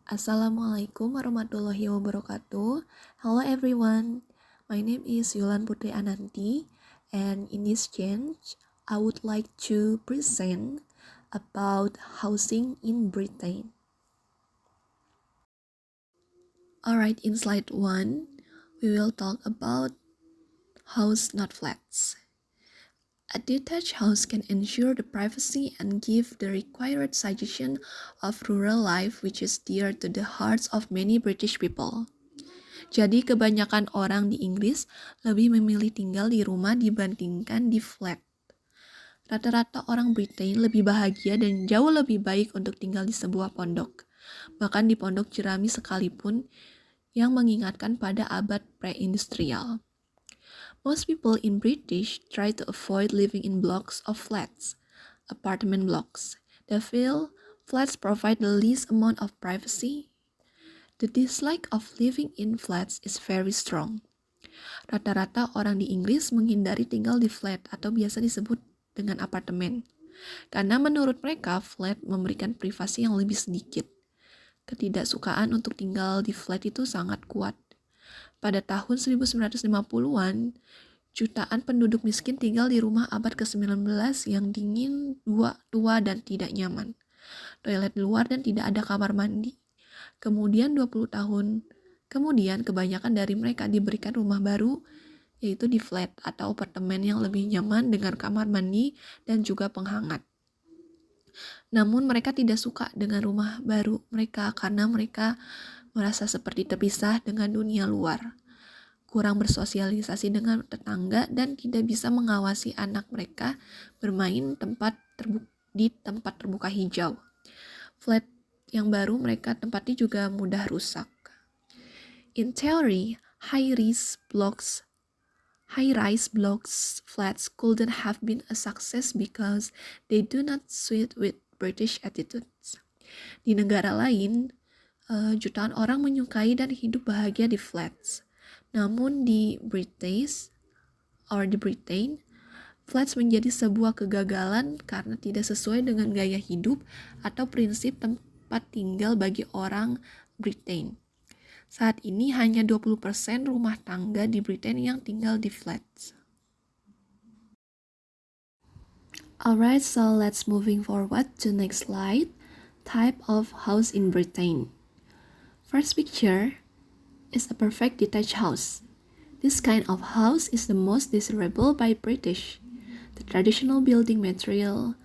Assalamualaikum warahmatullahi wabarakatuh. Hello everyone, my name is Yulan Putri Ananti, and in this change, I would like to present about housing in Britain. Alright, in slide 1, we will talk about house, not flats. A detached house can ensure the privacy and give the required suggestion of rural life, which is dear to the hearts of many British people. Jadi kebanyakan orang di Inggris lebih memilih tinggal di rumah dibandingkan di flat. Rata-rata orang Britain lebih bahagia dan jauh lebih baik untuk tinggal di sebuah pondok. Bahkan di pondok jerami sekalipun yang mengingatkan pada abad pre-industrial. Most people in British try to avoid living in blocks of flats, apartment blocks. They feel flats provide the least amount of privacy. The dislike of living in flats is very strong. Rata-rata orang di Inggris menghindari tinggal di flat atau biasa disebut dengan apartemen. Karena menurut mereka, flat memberikan privasi yang lebih sedikit. Ketidaksukaan untuk tinggal di flat itu sangat kuat. Pada tahun 1950-an, jutaan penduduk miskin tinggal di rumah abad ke-19 yang dingin, tua, dan tidak nyaman. Toilet luar dan tidak ada kamar mandi. Kemudian 20 tahun kemudian kebanyakan dari mereka diberikan rumah baru, yaitu di flat atau apartemen yang lebih nyaman dengan kamar mandi dan juga penghangat. Namun mereka tidak suka dengan rumah baru mereka karena mereka merasa seperti terpisah dengan dunia luar, kurang bersosialisasi dengan tetangga, dan tidak bisa mengawasi anak mereka bermain di tempat terbuka hijau. Flat yang baru mereka tempati juga mudah rusak. In theory, high-rise blocks flats couldn't have been a success because they do not suit with British attitudes. Di negara lain, jutaan orang menyukai dan hidup bahagia di flats. Namun di Britain, flats menjadi sebuah kegagalan karena tidak sesuai dengan gaya hidup atau prinsip tempat tinggal bagi orang Britain. Saat ini hanya 20% rumah tangga di Britain yang tinggal di flats. Alright, so let's moving forward to next slide. Type of house in Britain. First picture is a perfect detached house. This kind of house is the most desirable by British. The traditional building material,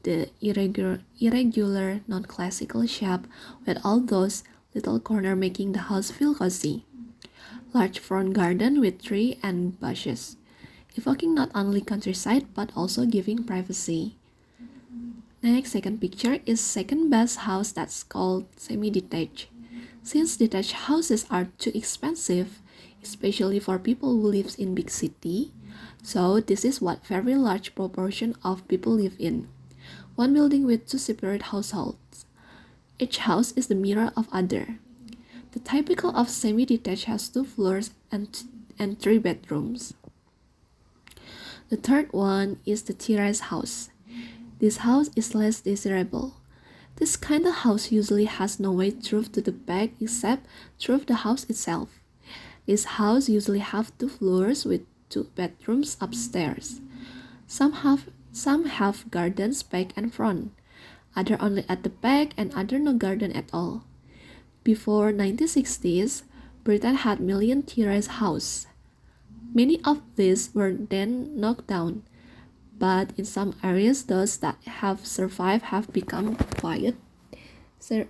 the irregular non-classical shape with all those little corners making the house feel cozy. Large front garden with tree and bushes, evoking not only countryside but also giving privacy. Next, second picture is second best house that's called semi-detached. Since detached houses are too expensive, especially for people who live in big city, so this is what very large proportion of people live in. One building with two separate households. Each house is the mirror of other. The typical of semi-detached has 2 floors and 3 bedrooms. The third one is the terrace house. This house is less desirable. This kind of house usually has no way through to the back except through the house itself. This house usually have 2 floors with 2 bedrooms upstairs. Some have gardens back and front, other only at the back and other no garden at all. Before 1960s, Britain had million terrace houses. Many of these were then knocked down, but in some areas those that have survived have become quiet,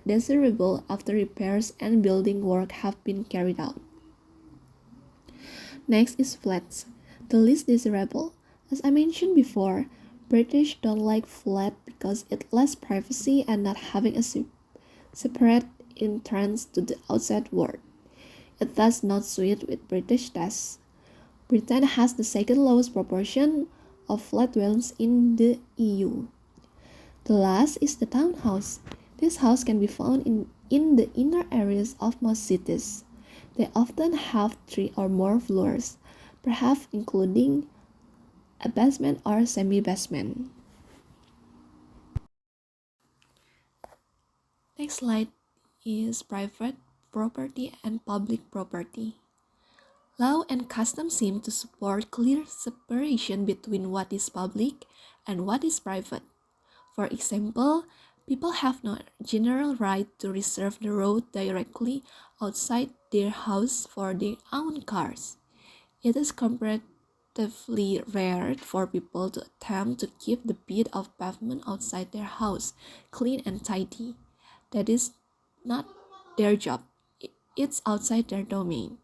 desirable after repairs and building work have been carried out. Next is flats, the least desirable. As I mentioned before, British don't like flat because it lacks privacy and not having a separate entrance to the outside world. It does not suit with British tastes. Britain has the second lowest proportion of flat dwellings in the EU. The last is the townhouse. This house can be found in the inner areas of most cities. They often have 3 or more floors, perhaps including a basement or semi-basement. Next slide is private property and public property. Law and custom seem to support clear separation between what is public and what is private. For example, people have no general right to reserve the road directly outside their house for their own cars. It is comparatively rare for people to attempt to keep the bit of pavement outside their house clean and tidy. That is not their job. It's outside their domain.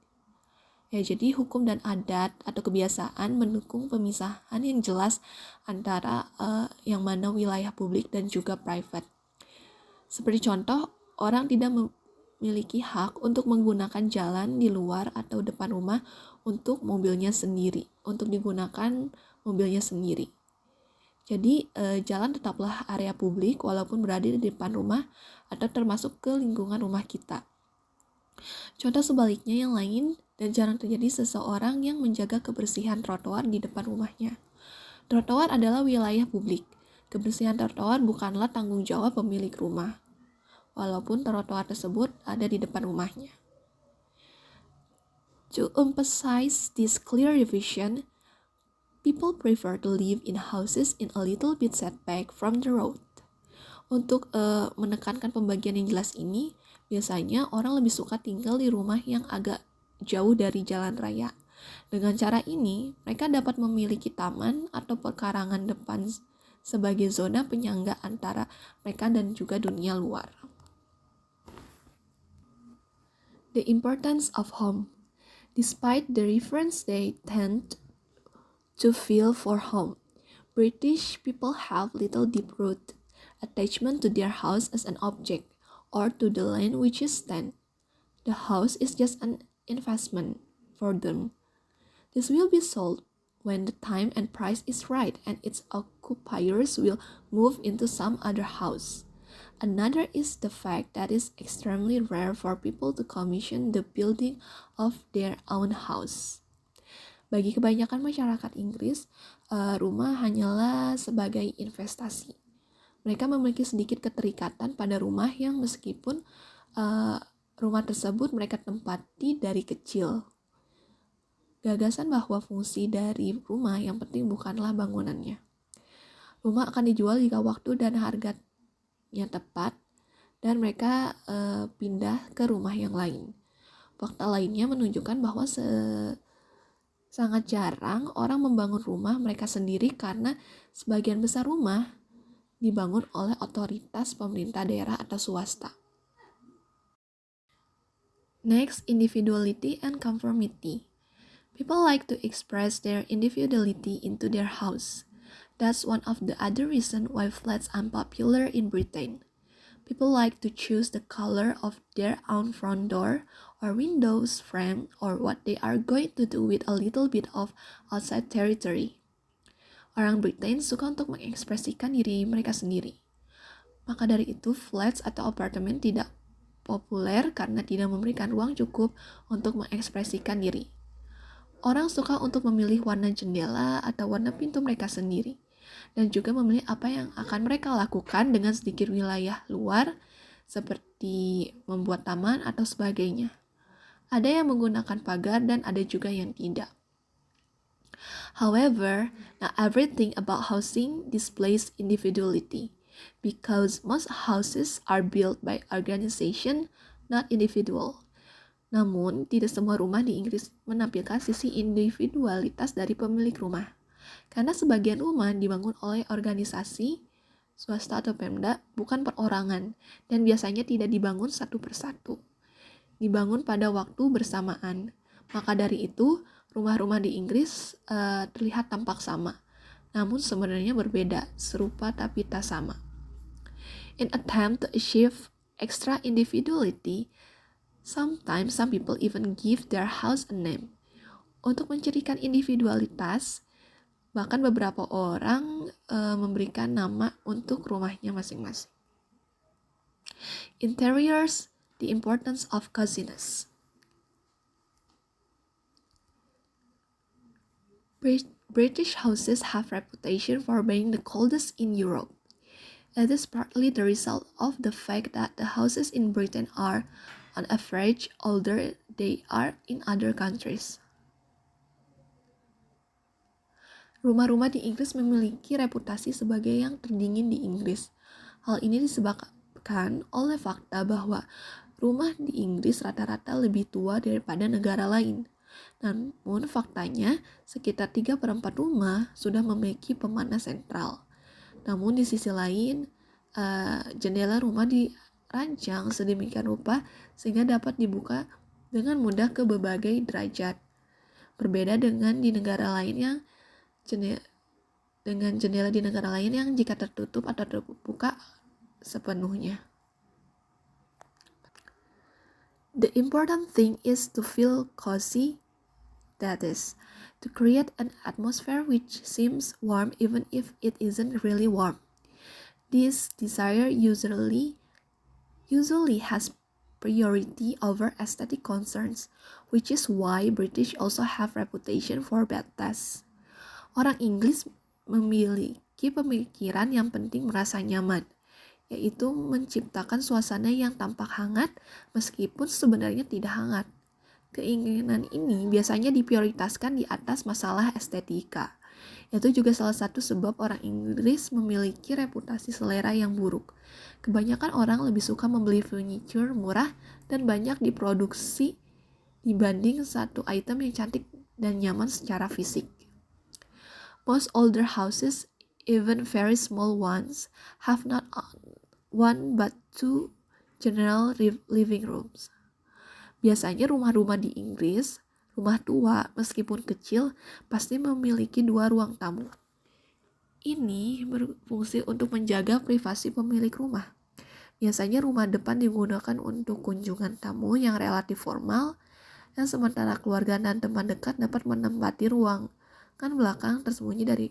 Ya, jadi hukum dan adat atau kebiasaan mendukung pemisahan yang jelas antara yang mana wilayah publik dan juga private. Seperti contoh, orang tidak memiliki hak untuk menggunakan jalan di luar atau depan rumah untuk mobilnya sendiri, untuk digunakan mobilnya sendiri. Jadi, jalan tetaplah area publik walaupun berada di depan rumah atau termasuk ke lingkungan rumah kita. Contoh sebaliknya yang lain, dan jarang terjadi seseorang yang menjaga kebersihan trotoar di depan rumahnya. Trotoar adalah wilayah publik. Kebersihan trotoar bukanlah tanggung jawab pemilik rumah, walaupun trotoar tersebut ada di depan rumahnya. To emphasize this clear division, people prefer to live in houses in a little bit setback from the road. Untuk menekankan pembagian yang jelas ini, biasanya orang lebih suka tinggal di rumah yang agak jauh dari jalan raya. Dengan cara ini, mereka dapat memiliki taman atau pekarangan depan sebagai zona penyangga antara mereka dan juga dunia luar. The importance of home. Despite the reference they tend to feel for home, British people have little deep-rooted attachment to their house as an object or to the land which it stands. The house is just an investment for them. This will be sold when the time and price is right and its occupiers will move into some other house. Another is the fact that it's extremely rare for people to commission the building of their own house. Bagi kebanyakan masyarakat Inggris, rumah hanyalah sebagai investasi. Mereka memiliki sedikit keterikatan pada rumah yang meskipun rumah tersebut mereka tempati dari kecil. Gagasan bahwa fungsi dari rumah yang penting bukanlah bangunannya. Rumah akan dijual jika waktu dan harganya tepat dan mereka pindah ke rumah yang lain. Fakta lainnya menunjukkan bahwa sangat jarang orang membangun rumah mereka sendiri karena sebagian besar rumah dibangun oleh otoritas pemerintah daerah atau swasta. Next, individuality and conformity. People like to express their individuality into their house. That's one of the other reasons why flats are popular in Britain. People like to choose the color of their own front door or windows frame or what they are going to do with a little bit of outside territory. Orang Britain suka untuk mengekspresikan diri mereka sendiri. Maka dari itu, flats atau apartemen tidak populer karena tidak memberikan ruang cukup untuk mengekspresikan diri. Orang suka untuk memilih warna jendela atau warna pintu mereka sendiri, dan juga memilih apa yang akan mereka lakukan dengan sedikit wilayah luar, seperti membuat taman atau sebagainya. Ada yang menggunakan pagar dan ada juga yang tidak. However, not everything about housing displays individuality, because most houses are built by organization, not individual. Namun, tidak semua rumah di Inggris menampilkan sisi individualitas dari pemilik rumah. Karena sebagian rumah dibangun oleh organisasi, swasta atau Pemda, bukan perorangan, dan biasanya tidak dibangun satu persatu. Dibangun pada waktu bersamaan. Maka dari itu, rumah-rumah di Inggris terlihat tampak sama, namun sebenarnya berbeda, serupa tapi tak sama. In attempt to achieve extra individuality, sometimes some people even give their house a name. Untuk mencirikan individualitas, bahkan beberapa orang memberikan nama untuk rumahnya masing-masing. Interiors, the importance of coziness. British houses have reputation for being the coldest in Europe. It is partly the result of the fact that the houses in Britain are, on average, older than they are in other countries. Rumah-rumah di Inggris memiliki reputasi sebagai yang terdingin di Inggris. Hal ini disebabkan oleh fakta bahwa rumah di Inggris rata-rata lebih tua daripada negara lain. Namun faktanya, sekitar 3/4 rumah sudah memiliki pemanas sentral. Namun di sisi lain, jendela rumah dirancang sedemikian rupa sehingga dapat dibuka dengan mudah ke berbagai derajat. Berbeda dengan jendela di negara lain yang jika tertutup atau terbuka sepenuhnya. The important thing is to feel cozy, that is, to create an atmosphere which seems warm even if it isn't really warm. This desire usually has priority over aesthetic concerns, which is why British also have reputation for bad taste. Orang Inggris memiliki pemikiran yang penting merasa nyaman, yaitu menciptakan suasana yang tampak hangat meskipun sebenarnya tidak hangat. Keinginan ini biasanya diprioritaskan di atas masalah estetika. Itu juga salah satu sebab orang Inggris memiliki reputasi selera yang buruk. Kebanyakan orang lebih suka membeli furniture murah dan banyak diproduksi dibanding satu item yang cantik dan nyaman secara fisik. Most older houses, even very small ones, have not one but two general living rooms. Biasanya rumah-rumah di Inggris, rumah tua meskipun kecil, pasti memiliki 2 ruang tamu. Ini berfungsi untuk menjaga privasi pemilik rumah. Biasanya rumah depan digunakan untuk kunjungan tamu yang relatif formal, dan sementara keluarga dan teman dekat dapat menempati ruangan belakang tersembunyi dari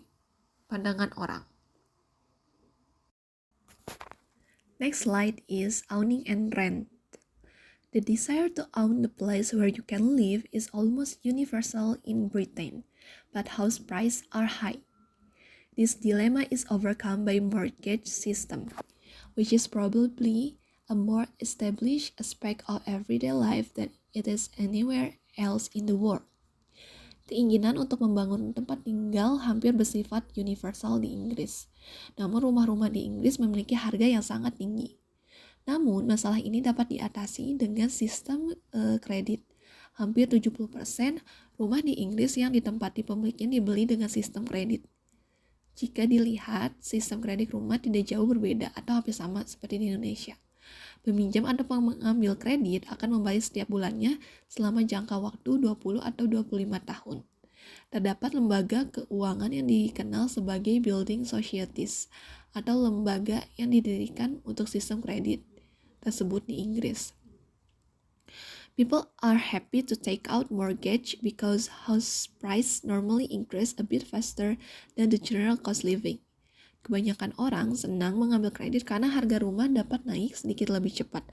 pandangan orang. Next slide is owning and rent. The desire to own the place where you can live is almost universal in Britain, but house prices are high. This dilemma is overcome by mortgage system, which is probably a more established aspect of everyday life than it is anywhere else in the world. Keinginan untuk membangun tempat tinggal hampir bersifat universal di Inggris. Namun rumah-rumah di Inggris memiliki harga yang sangat tinggi. Namun, masalah ini dapat diatasi dengan sistem kredit. Hampir 70% rumah di Inggris yang ditempati pemiliknya dibeli dengan sistem kredit. Jika dilihat, sistem kredit rumah tidak jauh berbeda atau hampir sama seperti di Indonesia. Peminjam atau pengambil kredit akan membayar setiap bulannya selama jangka waktu 20 atau 25 tahun. Terdapat lembaga keuangan yang dikenal sebagai building societies atau lembaga yang didirikan untuk sistem kredit tersebut di Inggris. People are happy to take out mortgage because house price normally increase a bit faster than the general cost living. Kebanyakan orang senang mengambil kredit karena harga rumah dapat naik sedikit lebih cepat.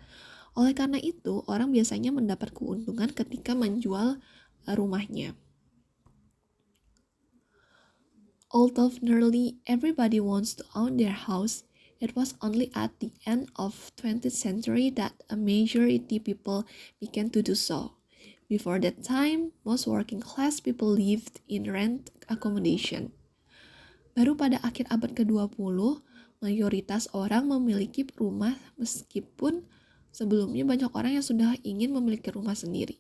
Oleh karena itu, orang biasanya mendapat keuntungan ketika menjual rumahnya. Although nearly everybody wants to own their house, it was only at the end of 20th century that a majority people began to do so. Before that time, most working class people lived in rent accommodation. Baru pada akhir abad ke-20, mayoritas orang memiliki rumah meskipun sebelumnya banyak orang yang sudah ingin memiliki rumah sendiri.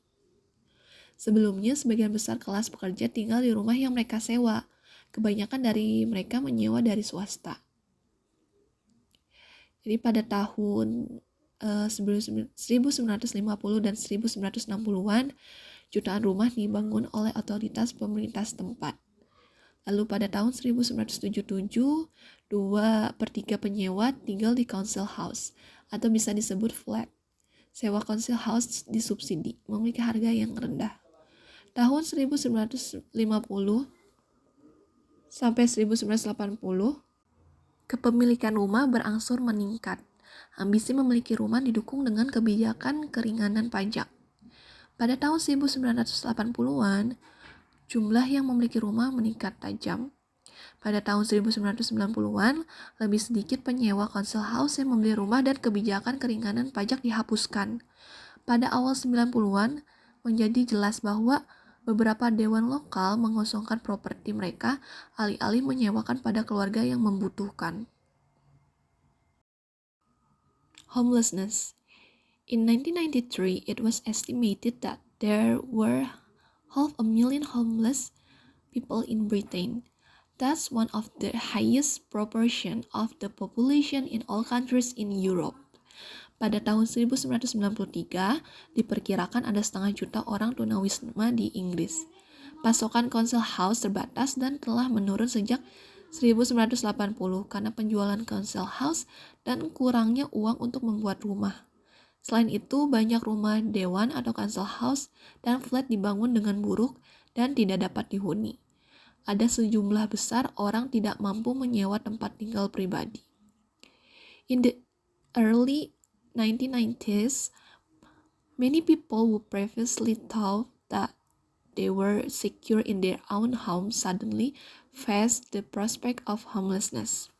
Sebelumnya, sebagian besar kelas pekerja tinggal di rumah yang mereka sewa. Kebanyakan dari mereka menyewa dari swasta. Jadi pada tahun 1950 dan 1960-an, jutaan rumah dibangun oleh otoritas pemerintah setempat. Lalu pada tahun 1977, 2/3 penyewa tinggal di council house, atau bisa disebut flat. Sewa council house disubsidi, memiliki harga yang rendah. Tahun 1950 sampai 1980, kepemilikan rumah berangsur meningkat. Ambisi memiliki rumah didukung dengan kebijakan keringanan pajak. Pada tahun 1980-an, jumlah yang memiliki rumah meningkat tajam. Pada tahun 1990-an, lebih sedikit penyewa council house yang membeli rumah dan kebijakan keringanan pajak dihapuskan. Pada awal 90-an, menjadi jelas bahwa beberapa dewan lokal mengosongkan properti mereka alih-alih menyewakan pada keluarga yang membutuhkan. Homelessness. In 1993, it was estimated that there were 500,000 homeless people in Britain. That's one of the highest proportion of the population in all countries in Europe. Pada tahun 1993, diperkirakan ada 500,000 orang tunawisma di Inggris. Pasokan council house terbatas dan telah menurun sejak 1980 karena penjualan council house dan kurangnya uang untuk membuat rumah. Selain itu, banyak rumah dewan atau council house dan flat dibangun dengan buruk dan tidak dapat dihuni. Ada sejumlah besar orang tidak mampu menyewa tempat tinggal pribadi. In the early 1990s, many people who previously thought that they were secure in their own home suddenly faced the prospect of homelessness.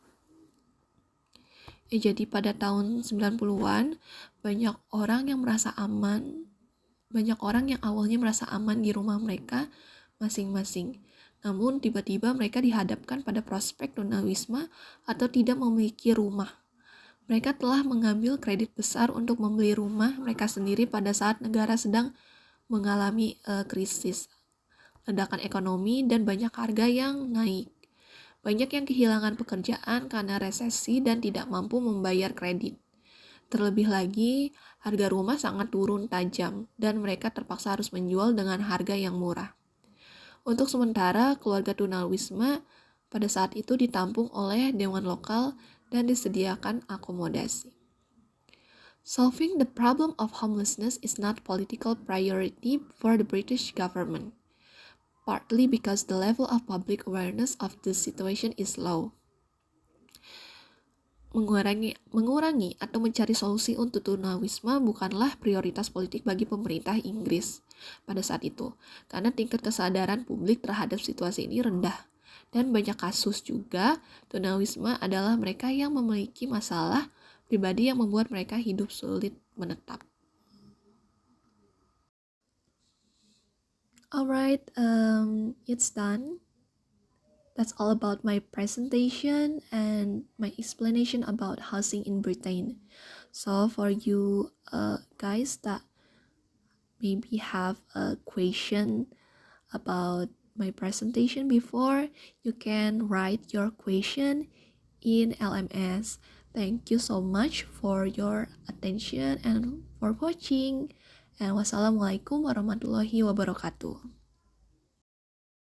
Jadi pada tahun 90-an, banyak orang yang awalnya merasa aman di rumah mereka masing-masing. Namun tiba-tiba mereka dihadapkan pada prospek tunawisma atau tidak memiliki rumah. Mereka telah mengambil kredit besar untuk membeli rumah mereka sendiri pada saat negara sedang mengalami krisis, ledakan ekonomi, dan banyak harga yang naik. Banyak yang kehilangan pekerjaan karena resesi dan tidak mampu membayar kredit. Terlebih lagi, harga rumah sangat turun tajam dan mereka terpaksa harus menjual dengan harga yang murah. Untuk sementara, keluarga tunawisma pada saat itu ditampung oleh dewan lokal dan disediakan akomodasi. Solving the problem of homelessness is not political priority for the British government, partly because the level of public awareness of the situation is low. Mengurangi atau mencari solusi untuk tunawisma bukanlah prioritas politik bagi pemerintah Inggris pada saat itu, karena tingkat kesadaran publik terhadap situasi ini rendah. Dan banyak kasus juga, tunawisma adalah mereka yang memiliki masalah pribadi yang membuat mereka hidup sulit menetap. Alright, it's done. That's all about my presentation and my explanation about housing in Britain. So for you guys that maybe have a question about my presentation before, you can write your question in LMS. Thank you so much for your attention and for watching. And wassalamualaikum warahmatullahi wabarakatuh.